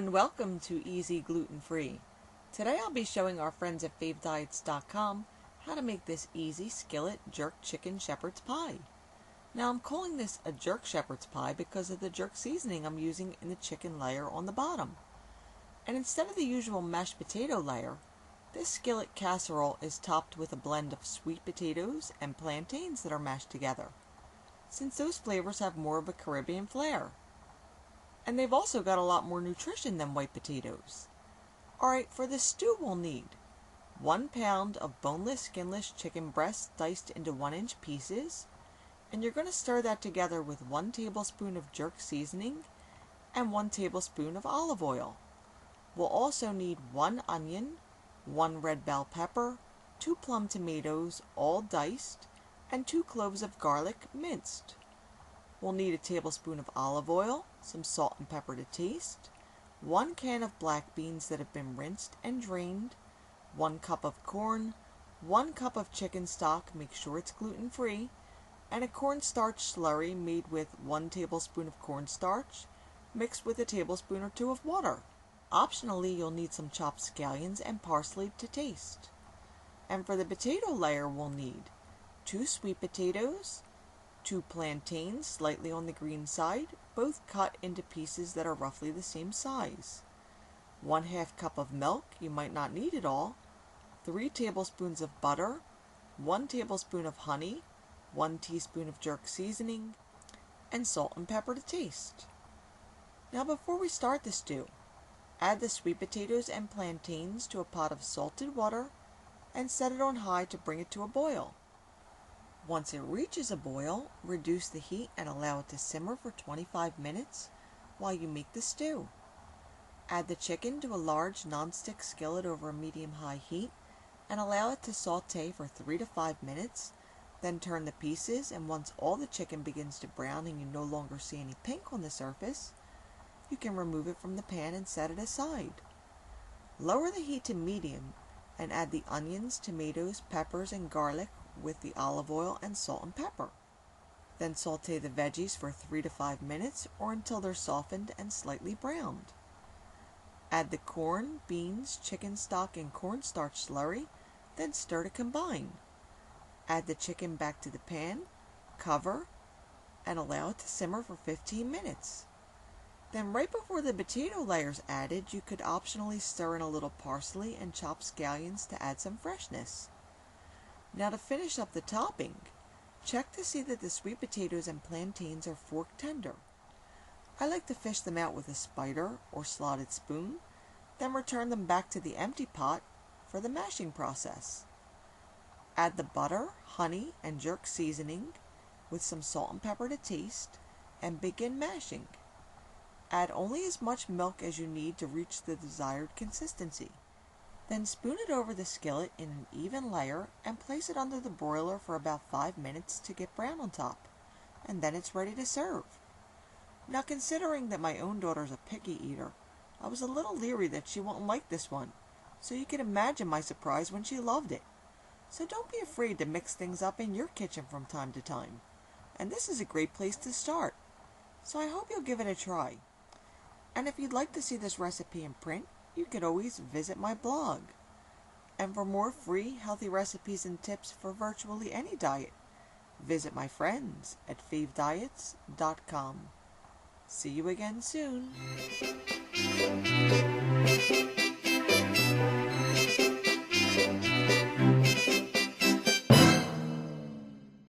and welcome to EZGlutenFree. Today I'll be showing our friends at favediets.com how to make this easy skillet jerk chicken shepherd's pie. Now I'm calling this a jerk shepherd's pie because of the jerk seasoning I'm using in the chicken layer on the bottom. And instead of the usual mashed potato layer, this skillet casserole is topped with a blend of sweet potatoes and plantains that are mashed together, since those flavors have more of a Caribbean flair. And they've also got a lot more nutrition than white potatoes. Alright, for the stew we'll need 1 pound of boneless, skinless chicken breast diced into 1-inch pieces, and you're going to stir that together with 1 tablespoon of jerk seasoning and 1 tablespoon of olive oil. We'll also need 1 onion, 1 red bell pepper, 2 plum tomatoes, all diced, and 2 cloves of garlic, minced. We'll need a tablespoon of olive oil, some salt and pepper to taste, 1 can of black beans that have been rinsed and drained, 1 cup of corn, 1 cup of chicken stock, make sure it's gluten-free, and a cornstarch slurry made with 1 tablespoon of cornstarch mixed with a tablespoon or 2 of water. Optionally, you'll need some chopped scallions and parsley to taste. And for the potato layer, we'll need 2 sweet potatoes, 2 plantains slightly on the green side, both cut into pieces that are roughly the same size, 1/2 cup of milk, you might not need it all, 3 tablespoons of butter, 1 tablespoon of honey, 1 teaspoon of jerk seasoning, and salt and pepper to taste. Now before we start the stew, add the sweet potatoes and plantains to a pot of salted water and set it on high to bring it to a boil. Once it reaches a boil, reduce the heat and allow it to simmer for 25 minutes while you make the stew. Add the chicken to a large non-stick skillet over a medium-high heat and allow it to saute for 3 to 5 minutes, then turn the pieces, and once all the chicken begins to brown and you no longer see any pink on the surface, you can remove it from the pan and set it aside. Lower the heat to medium and add the onions, tomatoes, peppers, and garlic with the olive oil and salt and pepper. Then saute the veggies for 3 to 5 minutes or until they're softened and slightly browned. Add the corn, beans, chicken stock, and cornstarch slurry, then stir to combine. Add the chicken back to the pan, cover, and allow it to simmer for 15 minutes. Then right before the potato layer's added, you could optionally stir in a little parsley and chopped scallions to add some freshness. Now to finish up the topping, check to see that the sweet potatoes and plantains are fork tender. I like to fish them out with a spider or slotted spoon, then return them back to the empty pot for the mashing process. Add the butter, honey, and jerk seasoning with some salt and pepper to taste and begin mashing. Add only as much milk as you need to reach the desired consistency. Then spoon it over the skillet in an even layer and place it under the broiler for about 5 minutes to get brown on top, and then it's ready to serve. Now considering that my own daughter's a picky eater, I was a little leery that she won't like this one, so you can imagine my surprise when she loved it. So don't be afraid to mix things up in your kitchen from time to time, and this is a great place to start, so I hope you'll give it a try. And if you'd like to see this recipe in print, you could always visit my blog. And for more free, healthy recipes and tips for virtually any diet, visit my friends at favediets.com. See you again soon.